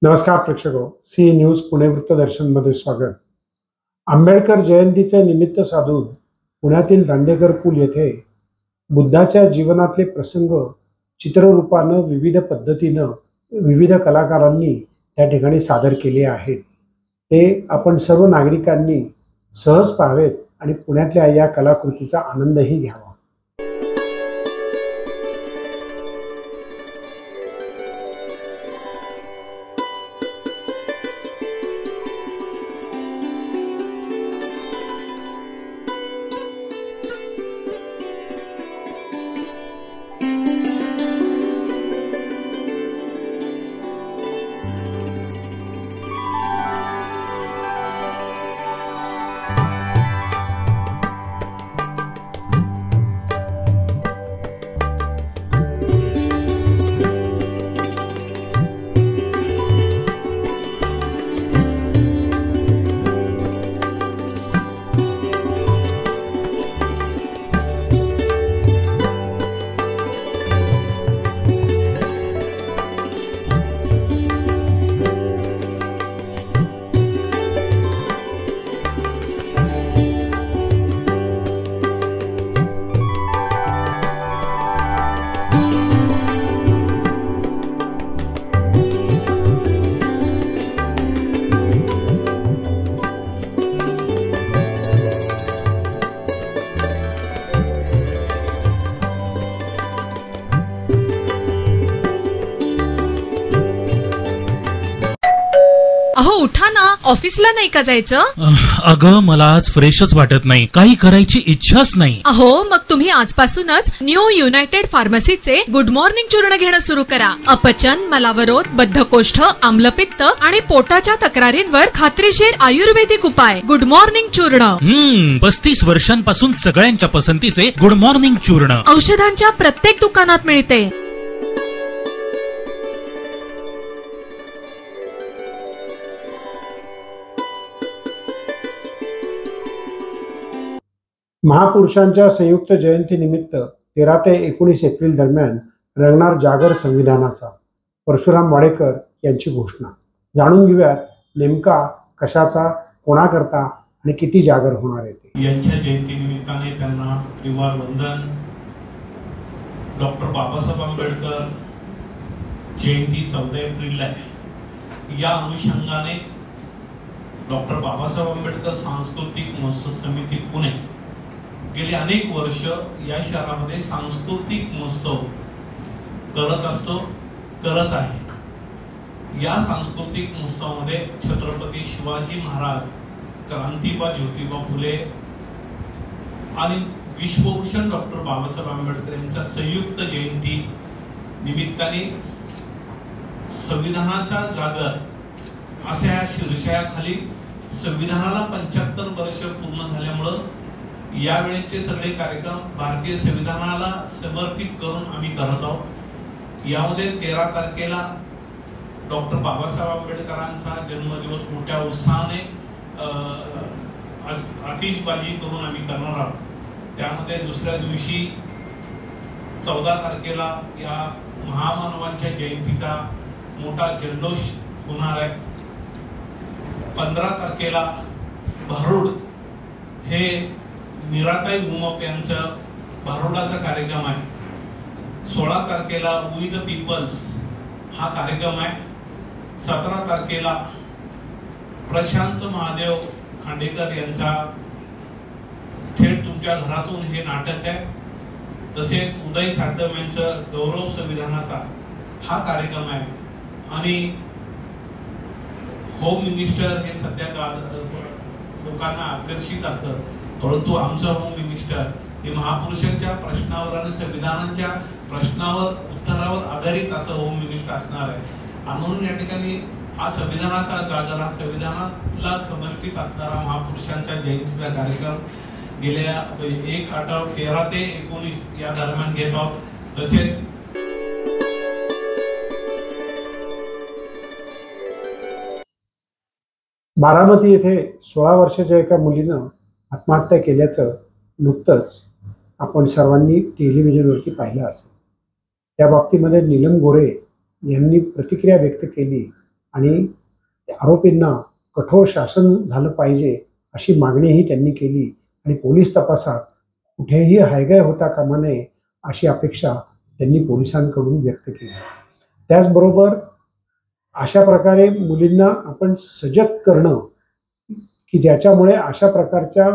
नमस्कार प्रेक्षको, C news Pune वृत्तदर्शनमध्ये स्वागत। आंबेडकर जयंतीचे निमित्त साधून पुण्यातील दांडेकर पूल येथे बुद्धाच्या जीवनातले प्रसंग चित्ररूपानं विविध पद्धतीनं विविध कलाकारांनी त्या ठिकाणी सादर केले आहेत। ते आपण सर्व नागरिकांनी सहज पाहावेत आणि पुण्यातल्या या कलाकृतीचा आनंदही घ्यावा। अहो उठा ना, ऑफिसला नाही का जायचं? अगं मला आज फ्रेशच वाटत नाही, काही करायची इच्छाच नाही। अहो मग तुम्ही आजपासूनच न्यू युनायटेड फार्मसीचे गुड मॉर्निंग चूर्ण घेणं सुरू करा। अपचन, मलावरोध, बद्धकोष्ठ, आम्लपित्त आणि पोटाच्या तक्रारींवर खात्रीशीर आयुर्वेदिक उपाय गुड मॉर्निंग चूर्ण। 35 वर्षांपासून सगळ्यांच्या पसंतीचे गुड मॉर्निंग चूर्ण औषधांच्या प्रत्येक दुकानात मिळते। महापुरुषांच्या संयुक्त जयंती निमित्त 13 ते 19 एप्रिल दरम्यान रंगणार जागर संविधानाचा, परशुराम वाडेकर यांची घोषणा। जाणून घेऊयात नेमका कशाचा, कोणाकरता आणि किती जागर होणार आहे। यांच्या जयंती निमित्ताने त्यांना विवाह वंदन, डॉक्टर बाबासाहेब आंबेडकर जयंती 14 एप्रिलला आहे। या अनुषंगाने डॉक्टर बाबासाहेब आंबेडकर सांस्कृतिक महोत्सव समिती पुणे गेली अनेक वर्ष या शहरामध्ये सांस्कृतिक महोत्सव करत आहे। या सांस्कृतिक महोत्सवामध्ये छत्रपती शिवाजी महाराज, क्रांतिबा ज्योतिबा फुले आणि विश्वभूषण डॉक्टर बाबासाहेब आंबेडकर यांच्या संयुक्त जयंती निमित्ताने संविधानाचा जागर अशा या शीर्षकाखाली संविधानाला 75 वर्ष पूर्ण झाल्यामुळे यावेळेचे सगळे कार्यक्रम भारतीय संविधानाला समर्पित करून आम्ही करत आहोत। यामध्ये 13 तारखेला डॉक्टर बाबासाहेब आंबेडकरांचा जन्मदिवस मोठ्या उत्साहाने आतिषबाजी करून आम्ही करणार आहोत। त्यामध्ये दुसऱ्या दिवशी 14 तारखेला या महामानवांच्या जयंतीचा मोठा जल्लोष होणार आहे। 15 तारखेला भारूड हे निराताई भूमप यांचं भारुडाचा कार्यक्रम आहे। 16 तारखेला वी द पीपल्स हा कार्यक्रम आहे। 17 तारखेला प्रशांत महादेव खांडेकर यांचा थेट तुमच्या घरातून हे नाटक आहे। तसेच उदय साटम यांचं गौरव संविधानाचा हा कार्यक्रम आहे। आणि होम मिनिस्टर हे सध्या लोकांना आकर्षित असतं, परंतु आमचं होम मिनिस्टर हे महापुरुषांच्या प्रश्नावर आणि संविधानाच्या प्रश्नावर उत्तरावर आधारित असं होम मिनिस्टर असणार आहे। आणि म्हणून या ठिकाणी हा संविधानाचा जागर, हा संविधानाला समर्पित असणारा महापुरुषांच्या जयंतीचा कार्यक्रम गेल्या एक आठवडा 13 ते 19 या दरम्यान घेत आहोत। तसेच बारामती येथे 16 वर्षाच्या एका मुलीनं आत्महत्या केल्याचं नुकतंच आपण सर्वांनी टेलिव्हिजनवरती पाहिलं असेल। त्या बाबतीमध्ये नीलम गोरे यांनी प्रतिक्रिया व्यक्त केली आणि आरोपींना कठोर शासन झालं पाहिजे अशी मागणीही त्यांनी केली आणि पोलीस तपासात कुठेही हायगाय होता कामा नये अशी अपेक्षा त्यांनी पोलिसांकडून व्यक्त केली. त्याचबरोबर अशा प्रकारे मुलींना आपण सजग करणं की ज्याच्यामुळे अशा प्रकारच्या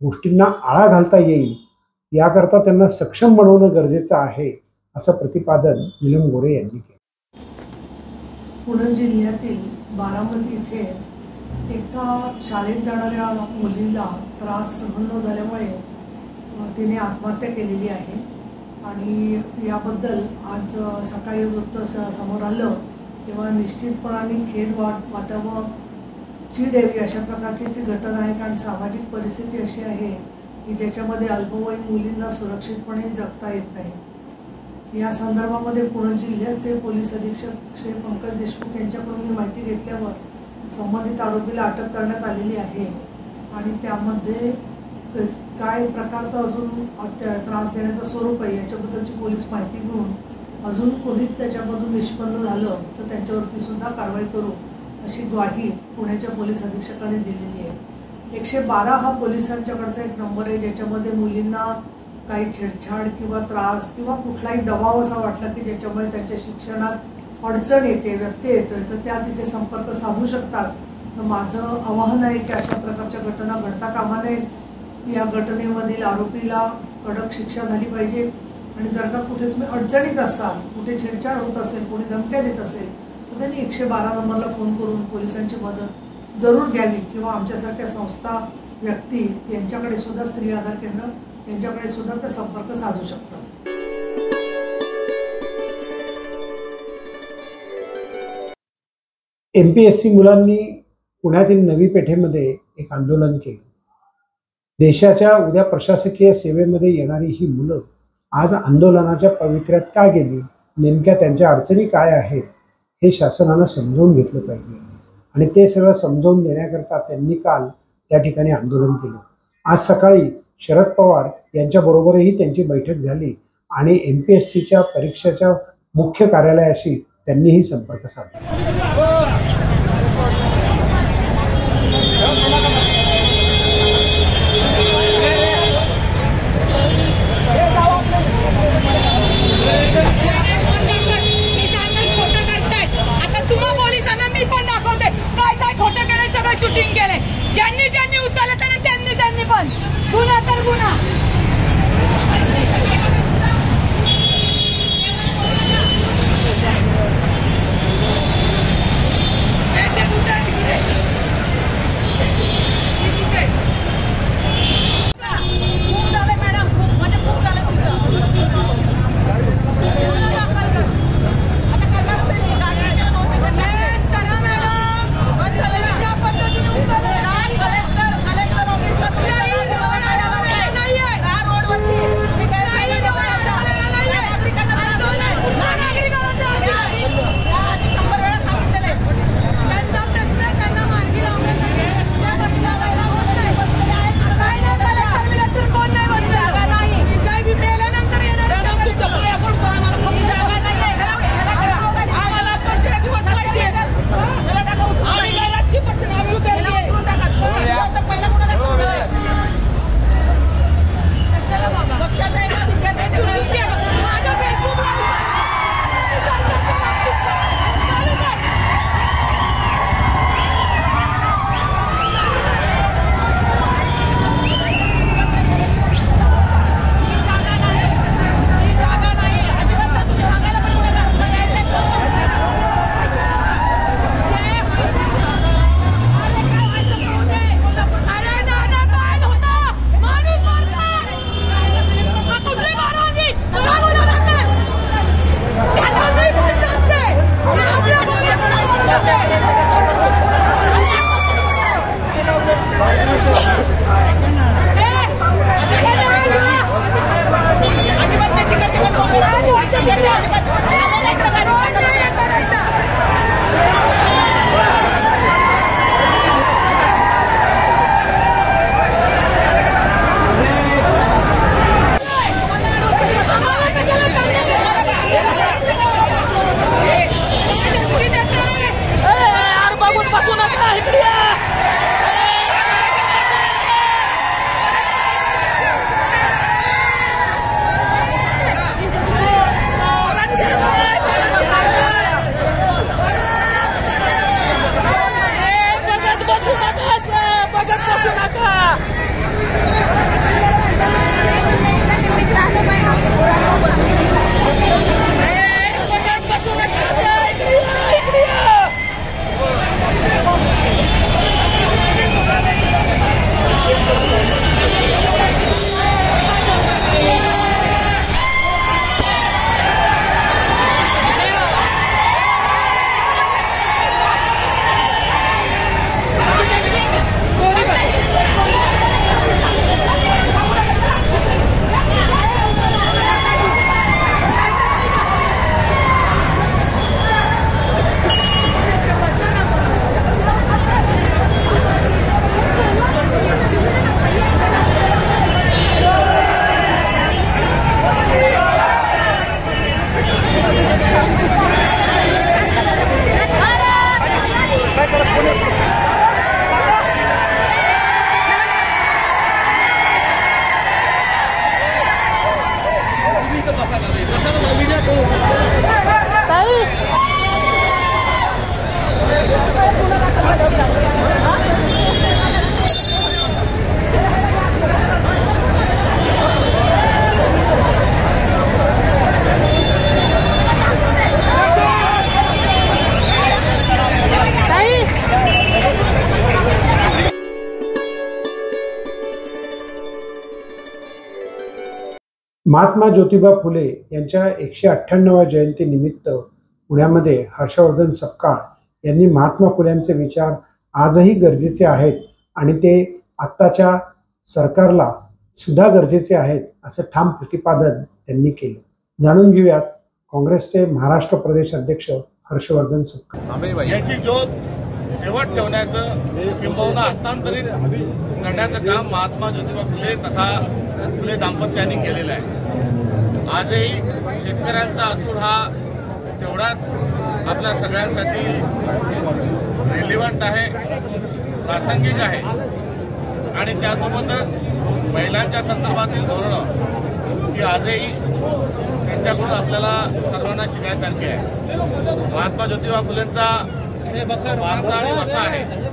गोष्टींना आळा घालता येईल याकरता त्यांना सक्षम बनवणं गरजेचं आहे असं प्रतिपादन नीलम गोरे यांनी केलं. पुणे जिल्ह्यातील बारामती इथे एका शाळेत जाणाऱ्या मुलीला त्रास सहन न झाल्यामुळे तिने आत्महत्या केलेली आहे आणि याबद्दल आज सकाळी वृत्त समोर आलं तेव्हा निश्चितपणाने खेद वाटावं, चीड यावी अशा प्रकारची ती घटना आहे. कारण सामाजिक परिस्थिती अशी आहे की ज्याच्यामध्ये अल्पवयीन मुलींना सुरक्षितपणे जगता येत नाही. या संदर्भामध्ये पुणे जिल्ह्याचे पोलीस अधीक्षक श्री पंकज देशमुख यांच्याकडून मी माहिती घेतल्यावर संबंधित आरोपीला अटक करण्यात आलेली आहे आणि त्यामध्ये काय प्रकारचा अजून त्रास देण्याचं स्वरूप आहे याच्याबद्दलची पोलीस माहिती घेऊन अजून कोणी त्याच्यामधून निष्पन्न झालं तर त्यांच्यावरती सुद्धा कारवाई करू अशी ग्वाही पुण्याच्या पोलीस अधीक्षकांनी दिलेली आहे. 112 हा पोलिसांच्याकडचा एक नंबर आहे ज्याच्यामध्ये मुलींना काही छेडछाड किंवा त्रास किंवा कुठलाही दबाव असा वाटला की ज्याच्यामुळे त्यांच्या शिक्षणात अडचण येते, व्यत्यय येतोय तर त्या तिथे संपर्क साधू शकतात. तर माझं आवाहन आहे की अशा प्रकारच्या घटना घडता कामा नयेत. या घटनेमधील आरोपीला कडक शिक्षा झाली पाहिजे आणि जर का कुठे तुम्ही अडचणीत असाल, कुठे छेडछाड होत असेल, कोणी धमक्या देत असेल तर त्यांनी 112 नंबरला फोन करून पोलिसांची मदत जरूर घ्यावी किंवा आमच्यासारख्या संस्था, व्यक्ती यांच्याकडे सुद्धा स्त्री आधार केंद्र यांच्याकडे सुद्धा ते संपर्क साधू शकतात. MPSC मुलांनी पुण्यातील नवी पेठेमध्ये एक आंदोलन केलं. देशाच्या उद्या प्रशासकीय सेवेमध्ये येणारी ही मुलं आज आंदोलनाच्या पवित्र्यात का गेली, नेमक्या त्यांच्या अडचणी काय आहेत हे शासनानं समजावून घेतलं पाहिजे आणि ते सगळं समजावून देण्याकरता त्यांनी काल त्या ठिकाणी आंदोलन केलं. आज सकाळी शरद पवार यांच्याबरोबरही त्यांची बैठक झाली आणि MPSCच्या परीक्षेच्या मुख्य कार्यालयाशी त्यांनीही संपर्क साधला. शूटिंग केले ज्यांनी उचललं त्यांनी पण गुन्हा तर गुन्हा. खूप झालं मॅडम, म्हणजे खूप झालं तुमचं. आता करणारच आहे मी गाडी करा महात्मा ज्योतिबा फुले यांच्या 198व्या जयंतीनिमित्त पुण्यामध्ये हर्षवर्धन सपकाळ यांनी महात्मा फुल्यांचे विचार आजही गरजेचे आहेत आणि ते आत्ताच्या सरकारला सुद्धा गरजेचे आहेत असं ठाम प्रतिपादन त्यांनी केलं. जाणून घेऊयात काँग्रेसचे महाराष्ट्र प्रदेश अध्यक्ष हर्षवर्धन सपकाळ. याची ज्योत शेवट ठेवण्याचं किंबहुना हस्तांतरित करण्याचं काम महात्मा ज्योतिबा फुले तथा फुले दाम्पत्यांनी केलेलं आहे. आजही शेतकऱ्यांचा असूड हा तेवढाच आपल्या सगळ्यांसाठी रिलिव्हंट आहे, प्रासंगिक आहे आणि त्यासोबतच महिलांच्या संदर्भातील धोरणं ही आजही त्यांच्याकडून आपल्याला सर्वांना शिकायसारखी आहे. महात्मा ज्योतिबा फुलेंचा वारसा आणि वसा आहे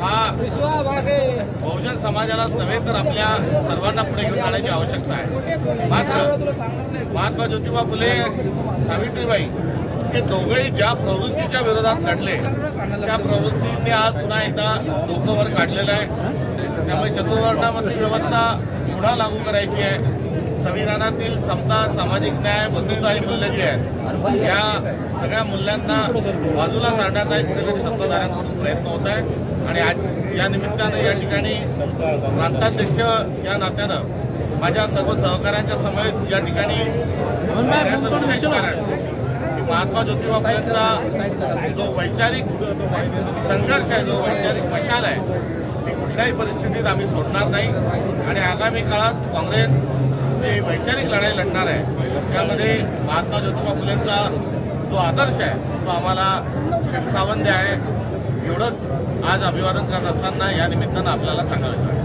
हा बहुजन समाजालाच नव्हे तर आपल्या सर्वांना पुढे घेऊन जाण्याची आवश्यकता आहे. मात्र महात्मा ज्योतिबा फुले, सावित्रीबाई हे दोघंही ज्या प्रवृत्तीच्या विरोधात लढले त्या प्रवृत्तींनी आज पुन्हा एकदा डोकं वर काढलेलं आहे. त्यामुळे चतुर्वर्णामधली व्यवस्था पुन्हा लागू करायची आहे. संविधानातील समता, सामाजिक न्याय, बंधुता ही मूल्य जी आहेत या सगळ्या मूल्यांना बाजूला सारण्याचा एक कुठेतरी सत्ताधाऱ्यांकडून प्रयत्न होत आहे आणि आज या निमित्तानं या ठिकाणी प्रांताध्यक्ष या नात्यानं माझ्या सर्व सहकाऱ्यांच्या समवेत या ठिकाणी विशेष कारण की महात्मा ज्योतिबा फुलेंचा जो वैचारिक संघर्ष आहे, जो वैचारिक मशाल आहे ती कुठल्याही परिस्थितीत आम्ही सोडणार नाही आणि आगामी काळात काँग्रेस जी वैचारिक लढाई लढणार आहे त्यामध्ये महात्मा ज्योतिबा फुलेंचा जो आदर्श आहे तो आम्हाला शिरसावंद्य आहे. एवढंच आज अभिवादन करत असताना या निमित्तानं आपल्याला सांगायचं आहे.